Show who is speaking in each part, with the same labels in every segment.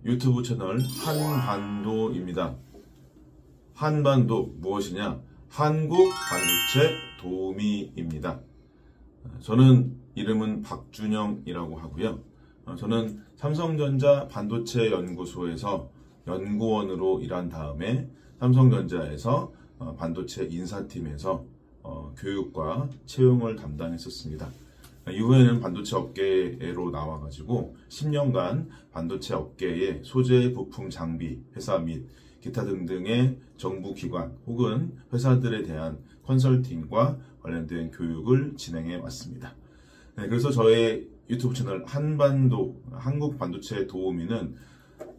Speaker 1: 유튜브 채널 한반도입니다. 한반도 무엇이냐? 한국 반도체 도우미입니다. 저는 이름은 박준영이라고 하고요. 저는 삼성전자 반도체 연구소에서 연구원으로 일한 다음에 삼성전자에서 반도체 인사팀에서 교육과 채용을 담당했었습니다. 이후에는 반도체 업계로 나와가지고 10년간 반도체 업계의 소재, 부품, 장비, 회사 및 기타 등등의 정부기관 혹은 회사들에 대한 컨설팅과 관련된 교육을 진행해 왔습니다. 그래서 저의 유튜브 채널 한반도, 한국 반도체 도우미는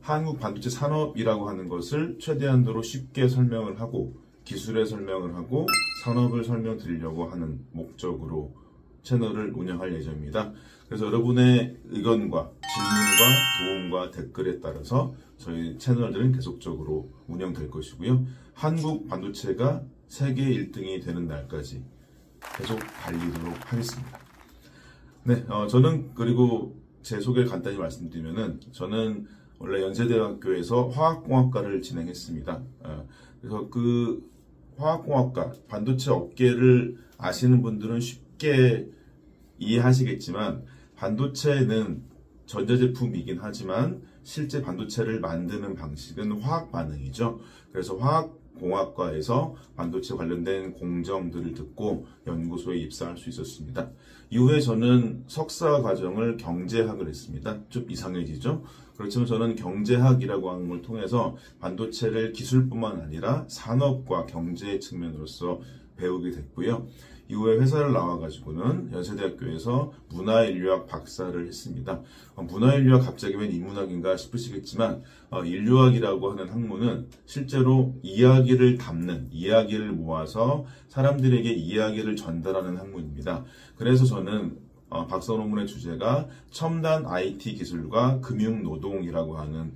Speaker 1: 한국 반도체 산업이라고 하는 것을 최대한도로 쉽게 설명을 하고 기술의 설명을 하고 산업을 설명드리려고 하는 목적으로 채널을 운영할 예정입니다. 그래서 여러분의 의견과 질문과 도움과 댓글에 따라서 저희 채널들은 계속적으로 운영될 것이고요. 한국 반도체가 세계 1등이 되는 날까지 계속 달리도록 하겠습니다. 네, 저는 그리고 제 소개를 간단히 말씀드리면은 저는 원래 연세대학교에서 화학공학과를 진행했습니다. 그래서 그 화학공학과, 반도체 업계를 아시는 분들은 쉽게 이해하시겠지만 반도체는 전자제품이긴 하지만 실제 반도체를 만드는 방식은 화학 반응이죠. 그래서 화학공학과에서 반도체 관련된 공정들을 듣고 연구소에 입사할 수 있었습니다. 이후에 저는 석사 과정을 경제학을 했습니다. 좀 이상해지죠? 그렇지만 저는 경제학이라고 하는 걸 통해서 반도체를 기술뿐만 아니라 산업과 경제 측면으로서 배우게 됐고요. 이후에 회사를 나와가지고는 연세대학교에서 문화인류학 박사를 했습니다. 문화인류학 갑자기 웬 인문학인가 싶으시겠지만 인류학이라고 하는 학문은 실제로 이야기를 담는, 이야기를 모아서 사람들에게 이야기를 전달하는 학문입니다. 그래서 저는 박사 논문의 주제가 첨단 IT 기술과 금융노동이라고 하는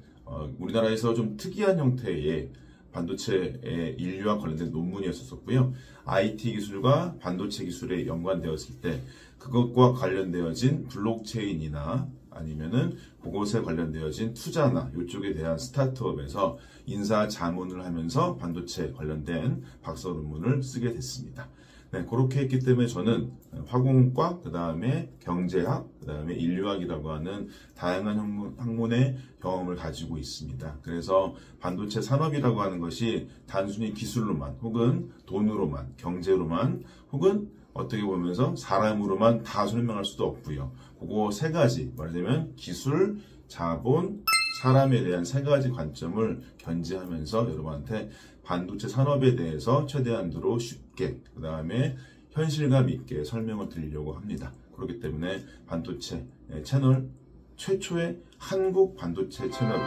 Speaker 1: 우리나라에서 좀 특이한 형태의 반도체의 인류와 관련된 논문이었었고요. IT 기술과 반도체 기술에 연관되었을 때 그것과 관련되어진 블록체인이나 아니면은 그것에 관련되어진 투자나 이쪽에 대한 스타트업에서 인사 자문을 하면서 반도체 관련된 박사 논문을 쓰게 됐습니다. 네, 그렇게 했기 때문에 저는 화공과, 그 다음에 경제학, 그 다음에 인류학이라고 하는 다양한 학문의 경험을 가지고 있습니다. 그래서 반도체 산업이라고 하는 것이 단순히 기술로만 혹은 돈으로만, 경제로만 혹은 어떻게 보면서 사람으로만 다 설명할 수도 없고요. 그거 세 가지, 말하자면 기술, 자본, 사람에 대한 세 가지 관점을 견지하면서 여러분한테 반도체 산업에 대해서 최대한도로 쉽게 그 다음에 현실감 있게 설명을 드리려고 합니다. 그렇기 때문에 반도체 채널 최초의 한국 반도체 채널인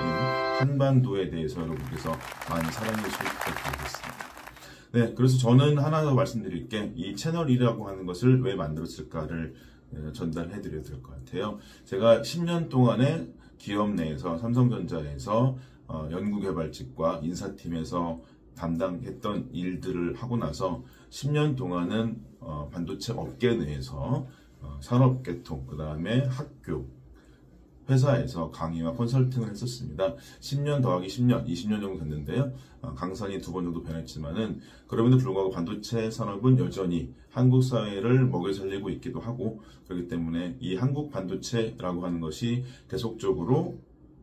Speaker 1: 한반도에 대해서 여러분께서 많이 사랑해 주시길 부탁드리겠습니다. 네, 그래서 저는 하나 더 말씀드릴 게 이 채널이라고 하는 것을 왜 만들었을까를 전달해 드려야 될 것 같아요. 제가 10년 동안에 기업 내에서 삼성전자에서 연구개발직과 인사팀에서 담당했던 일들을 하고 나서 10년 동안은 반도체 업계 내에서 산업계통, 그 다음에 학교, 회사에서 강의와 컨설팅을 했었습니다. 10년 더하기 10년, 20년 정도 됐는데요. 강산이 2번 정도 변했지만은 그럼에도 불구하고 반도체 산업은 여전히 한국 사회를 먹여 살리고 있기도 하고 그렇기 때문에 이 한국 반도체라고 하는 것이 계속적으로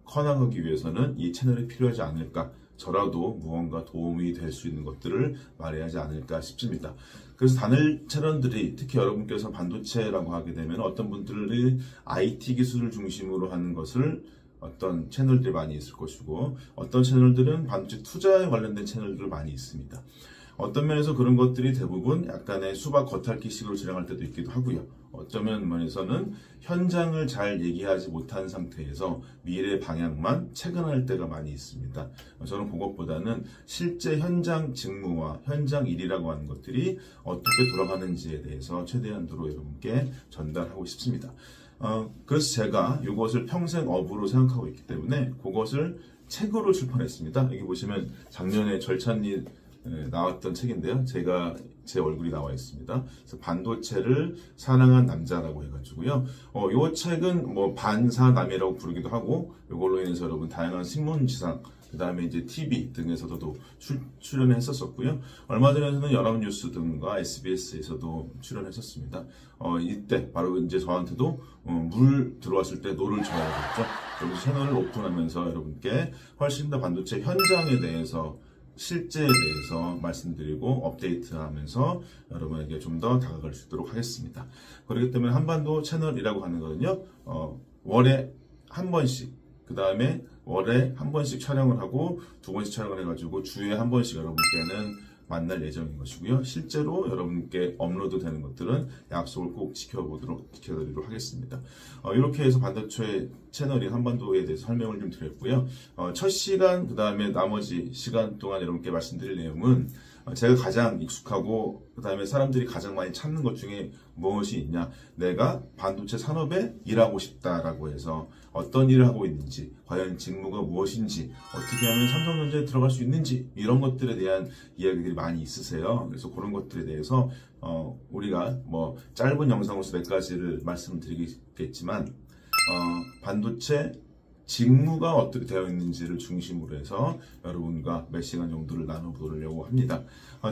Speaker 1: 커나가기 위해서는 이 채널이 필요하지 않을까. 저라도 무언가 도움이 될 수 있는 것들을 말해야 하지 않을까 싶습니다. 그래서 다른 채널들이 특히 여러분께서 반도체라고 하게 되면 어떤 분들이 IT 기술을 중심으로 하는 것을 어떤 채널들이 많이 있을 것이고 어떤 채널들은 반도체 투자에 관련된 채널들이 많이 있습니다. 어떤 면에서 그런 것들이 대부분 약간의 수박 겉핥기식으로 진행할 때도 있기도 하고요. 어쩌면 면에서는 현장을 잘 얘기하지 못한 상태에서 미래 방향만 체근할 때가 많이 있습니다. 저는 그것보다는 실제 현장 직무와 현장 일이라고 하는 것들이 어떻게 돌아가는지에 대해서 최대한도로 여러분께 전달하고 싶습니다. 그래서 제가 이것을 평생 업으로 생각하고 있기 때문에 그것을 책으로 출판했습니다. 여기 보시면 작년에 절찬리 나왔던 책인데요. 제 얼굴이 나와 있습니다. 그래서 반도체를 사랑한 남자라고 해가지고요. 이 책은 뭐 반사남이라고 부르기도 하고, 이걸로 인해서 여러분 다양한 신문지상, 그 다음에 이제 TV 등에서도 출연을 했었었고요. 얼마 전에는 연합뉴스 등과 SBS에서도 출연했었습니다. 이때 바로 이제 저한테도 물 들어왔을 때 노를 져야겠죠. 그래서 채널을 오픈하면서 여러분께 훨씬 더 반도체 현장에 대해서, 실제에 대해서 말씀드리고 업데이트하면서 여러분에게 좀 더 다가갈 수 있도록 하겠습니다. 그렇기 때문에 한반도 채널이라고 하는 거는요, 월에 한 번씩, 그 다음에 월에 한 번씩 촬영을 하고 2번씩 촬영을 해가지고 주에 한 번씩 여러분께는 만날 예정인 것이고요. 실제로 여러분께 업로드 되는 것들은 약속을 꼭 지켜드리도록 하겠습니다. 이렇게 해서 반도체 채널인 한반도에 대해서 설명을 좀 드렸고요. 첫 시간, 그 다음에 나머지 시간 동안 여러분께 말씀드릴 내용은 제가 가장 익숙하고 그 다음에 사람들이 가장 많이 찾는 것 중에 무엇이 있냐, 내가 반도체 산업에 일하고 싶다라고 해서 어떤 일을 하고 있는지, 과연 직무가 무엇인지, 어떻게 하면 삼성전자에 들어갈 수 있는지, 이런 것들에 대한 이야기들이 많이 있으세요. 그래서 그런 것들에 대해서 우리가 뭐 짧은 영상으로서 몇 가지를 말씀드리겠지만, 반도체 직무가 어떻게 되어 있는지를 중심으로 해서 여러분과 몇 시간 정도를 나눠보려고 합니다.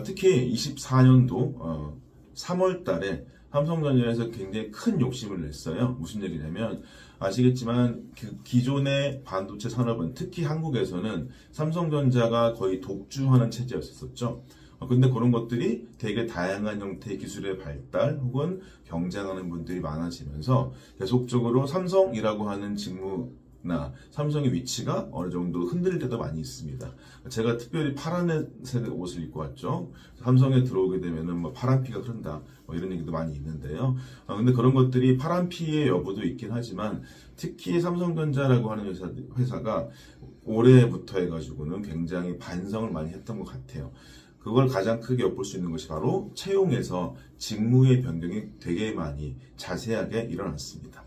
Speaker 1: 특히 24년도 3월 달에 삼성전자에서 굉장히 큰 욕심을 냈어요. 무슨 얘기냐면, 아시겠지만 기존의 반도체 산업은, 특히 한국에서는 삼성전자가 거의 독주하는 체제였었죠. 근데 그런 것들이 되게 다양한 형태의 기술의 발달 혹은 경쟁하는 분들이 많아지면서 계속적으로 삼성이라고 하는 직무나 삼성의 위치가 어느 정도 흔들릴 때도 많이 있습니다. 제가 특별히 파란색 옷을 입고 왔죠. 삼성에 들어오게 되면은 뭐 파란피가 흐른다, 뭐 이런 얘기도 많이 있는데요. 근데 그런 것들이 파란피의 여부도 있긴 하지만, 특히 삼성전자라고 하는 회사가 올해부터 해가지고는 굉장히 반성을 많이 했던 것 같아요. 그걸 가장 크게 엿볼 수 있는 것이 바로 채용에서 직무의 변경이 되게 많이 자세하게 일어났습니다.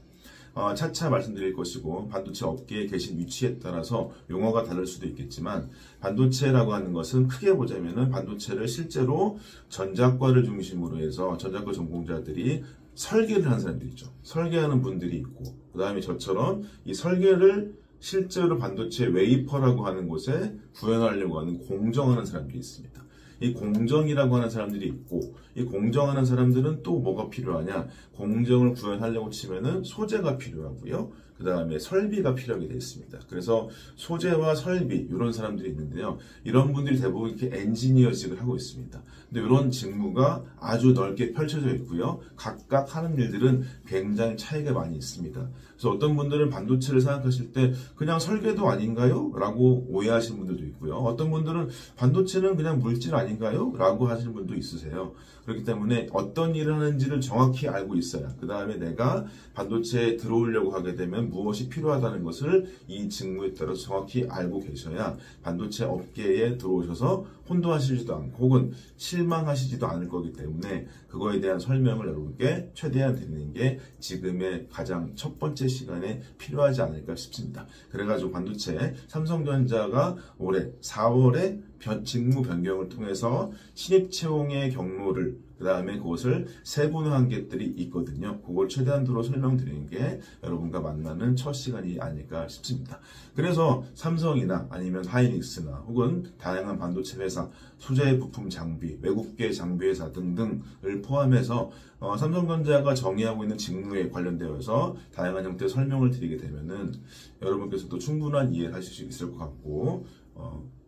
Speaker 1: 차차 말씀드릴 것이고, 반도체 업계에 계신 위치에 따라서 용어가 다를 수도 있겠지만, 반도체라고 하는 것은 크게 보자면은 반도체를 실제로 전자과를 중심으로 해서 전자과 전공자들이 설계를 하는 사람들이 있죠. 설계하는 분들이 있고, 그 다음에 저처럼 이 설계를 실제로 반도체 웨이퍼라고 하는 곳에 구현하려고 하는 공정하는 사람들이 있습니다. 이 공정이라고 하는 사람들이 있고, 이 공정하는 사람들은 또 뭐가 필요하냐, 공정을 구현하려고 치면은 소재가 필요하고요, 그 다음에 설비가 필요하게 되어 있습니다. 그래서 소재와 설비, 이런 사람들이 있는데요, 이런 분들이 대부분 이렇게 엔지니어직을 하고 있습니다. 근데 이런 직무가 아주 넓게 펼쳐져 있고요, 각각 하는 일들은 굉장히 차이가 많이 있습니다. 그래서 어떤 분들은 반도체를 생각하실 때 그냥 설계도 아닌가요? 라고 오해하시는 분들도 있고요. 어떤 분들은 반도체는 그냥 물질 아닌가요? 라고 하시는 분도 있으세요. 그렇기 때문에 어떤 일을 하는지를 정확히 알고 있어야, 그 다음에 내가 반도체에 들어오려고 하게 되면 무엇이 필요하다는 것을 이 직무에 따라서 정확히 알고 계셔야 반도체 업계에 들어오셔서 혼동하시지도 않고 혹은 실망하시지도 않을 거기 때문에, 그거에 대한 설명을 여러분께 최대한 드리는 게 지금의 가장 첫 번째 시간에 필요하지 않을까 싶습니다. 그래가지고 반도체 삼성전자가 올해 4월에 직무 변경을 통해서 신입 채용의 경로를, 그 다음에 그것을 세분화한 것들이 있거든요. 그걸 최대한으로 설명드리는 게 여러분과 만나는 첫 시간이 아닐까 싶습니다. 그래서 삼성이나 아니면 하이닉스나 혹은 다양한 반도체 회사, 소재 부품 장비, 외국계 장비 회사 등등을 포함해서 삼성전자가 정의하고 있는 직무에 관련되어서 다양한 형태의 설명을 드리게 되면은 여러분께서도 충분한 이해를 하실 수 있을 것 같고,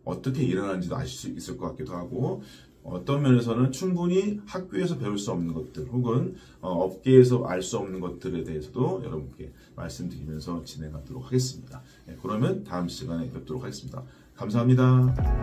Speaker 1: 어떻게 일어나는지도 아실 수 있을 것 같기도 하고, 어떤 면에서는 충분히 학교에서 배울 수 없는 것들 혹은 업계에서 알 수 없는 것들에 대해서도 여러분께 말씀드리면서 진행하도록 하겠습니다. 그러면 다음 시간에 뵙도록 하겠습니다. 감사합니다.